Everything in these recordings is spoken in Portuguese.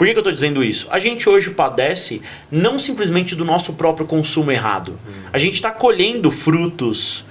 Por que eu estou dizendo isso? A gente hoje padece não simplesmente do nosso próprio consumo errado. A gente está colhendo frutos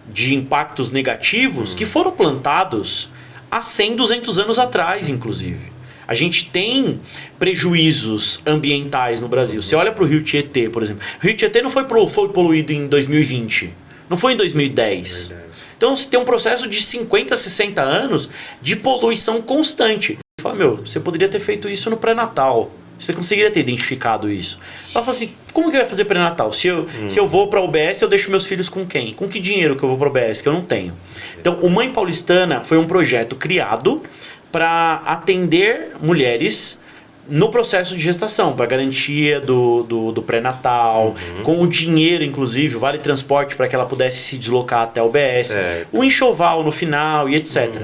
de impactos negativos que foram plantados há 100, 200 anos atrás, inclusive. A gente tem prejuízos ambientais no Brasil. Você olha para o Rio Tietê, por exemplo. O Rio Tietê não foi poluído em 2020. Não foi em 2010. Verdade. Então você tem um processo de 50, 60 anos de poluição constante. Fala, você poderia ter feito isso no pré-natal. Você conseguiria ter identificado isso. Ela fala assim, como que vai fazer pré-natal? Se eu vou para a UBS, eu deixo meus filhos com quem? Com que dinheiro que eu vou para a UBS, que eu não tenho? Então, o Mãe Paulistana foi um projeto criado para atender mulheres no processo de gestação, para garantia do pré-natal, com o dinheiro, inclusive, o vale transporte para que ela pudesse se deslocar até a UBS, certo. O enxoval no final e etc.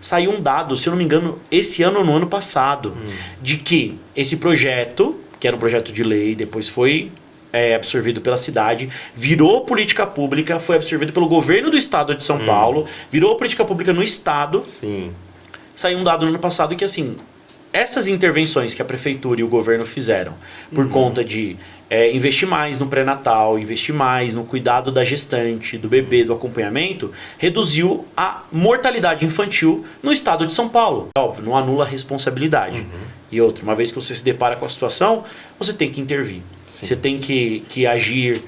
Saiu um dado, se eu não me engano, esse ano ou no ano passado, de que esse projeto, que era um projeto de lei, depois foi absorvido pela cidade, virou política pública, foi absorvido pelo governo do estado de São Paulo, virou política pública no estado. Sim. Saiu um dado no ano passado que, assim, essas intervenções que a prefeitura e o governo fizeram por conta de investir mais no pré-natal, investir mais no cuidado da gestante, do bebê, do acompanhamento, reduziu a mortalidade infantil no estado de São Paulo. Óbvio, não anula a responsabilidade. E outra, uma vez que você se depara com a situação, você tem que intervir. Sim. Você tem que agir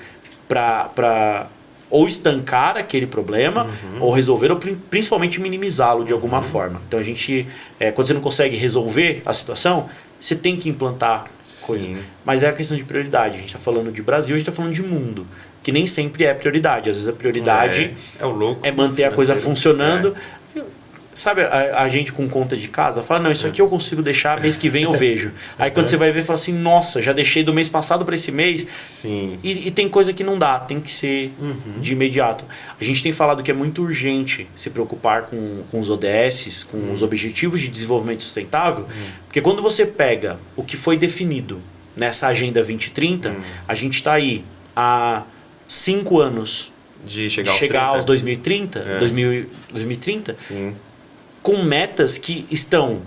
para ou estancar aquele problema, ou resolver, ou principalmente minimizá-lo de alguma forma. Então a gente, quando você não consegue resolver a situação, você tem que implantar coisa. Mas é a questão de prioridade. A gente está falando de Brasil, a gente está falando de mundo. Que nem sempre é prioridade. Às vezes a prioridade é manter a coisa funcionando. Sabe, a gente com conta de casa fala, não, isso aqui eu consigo deixar, mês que vem eu vejo. Aí quando você vai ver, fala assim, nossa, já deixei do mês passado para esse mês. Sim. E tem coisa que não dá, tem que ser de imediato. A gente tem falado que é muito urgente se preocupar com os ODS, com os Objetivos de Desenvolvimento Sustentável, porque quando você pega o que foi definido nessa Agenda 2030, a gente está aí há 5 anos de chegar aos 2030, 2030, Sim. com metas que estão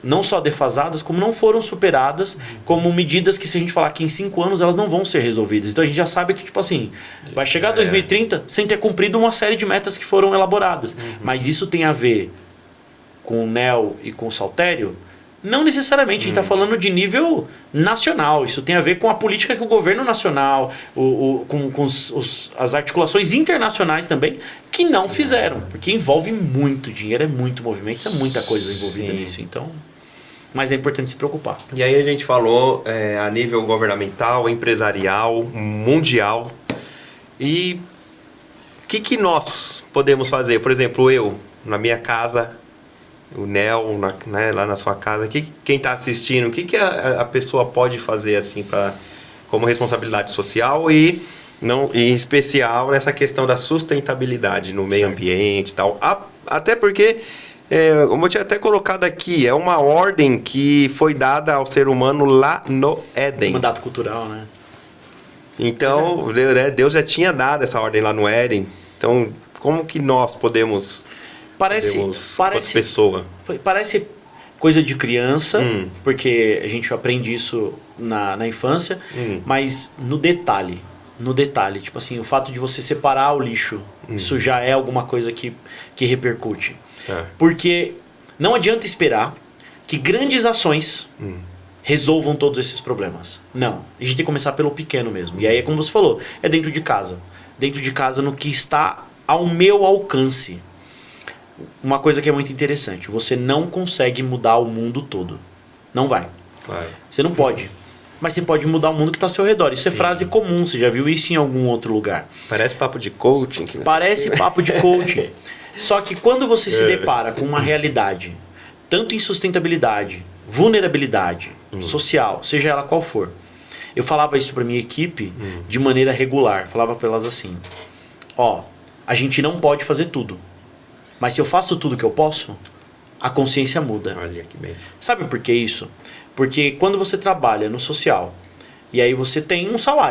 não só defasadas, como não foram superadas, como medidas que, se a gente falar que em 5 anos elas não vão ser resolvidas. Então a gente já sabe que, tipo assim, vai chegar 2030 sem ter cumprido uma série de metas que foram elaboradas. Mas isso tem a ver com o NEL e com o Saltério? Não necessariamente, a gente está falando de nível nacional. Isso tem a ver com a política que o governo nacional, com as articulações internacionais também, que não fizeram. Porque envolve muito dinheiro, é muito movimento, é muita coisa envolvida nisso. Então, mas é importante se preocupar. E aí a gente falou a nível governamental, empresarial, mundial. E o que nós podemos fazer? Por exemplo, eu, na minha casa, o Nel, lá na sua casa, quem está assistindo, o que a pessoa pode fazer assim como responsabilidade social e em especial nessa questão da sustentabilidade no meio ambiente e tal. Até porque, como eu tinha até colocado aqui, é uma ordem que foi dada ao ser humano lá no Éden. Mandato cultural, né? Então, Deus já tinha dado essa ordem lá no Éden. Então, como que nós podemos... Parece coisa de criança, porque a gente aprende isso na infância, mas no detalhe, tipo assim, o fato de você separar o lixo, isso já é alguma coisa que repercute. Porque não adianta esperar que grandes ações resolvam todos esses problemas. Não, a gente tem que começar pelo pequeno mesmo. E aí é como você falou, é dentro de casa. Dentro de casa, no que está ao meu alcance. Uma coisa que é muito interessante, você não consegue mudar o mundo todo. Não vai. Claro. Você não pode. Mas você pode mudar o mundo que está ao seu redor. Isso é frase comum, você já viu isso em algum outro lugar. Parece papo de coaching. Parece papo de coaching. Só que quando você se depara com uma realidade, tanto em sustentabilidade, vulnerabilidade, social, seja ela qual for. Eu falava isso para minha equipe de maneira regular. Falava para elas assim, a gente não pode fazer tudo. Mas se eu faço tudo que eu posso, a consciência muda. Olha que bem. Sabe por que isso? Porque quando você trabalha no social, e aí você tem um salário,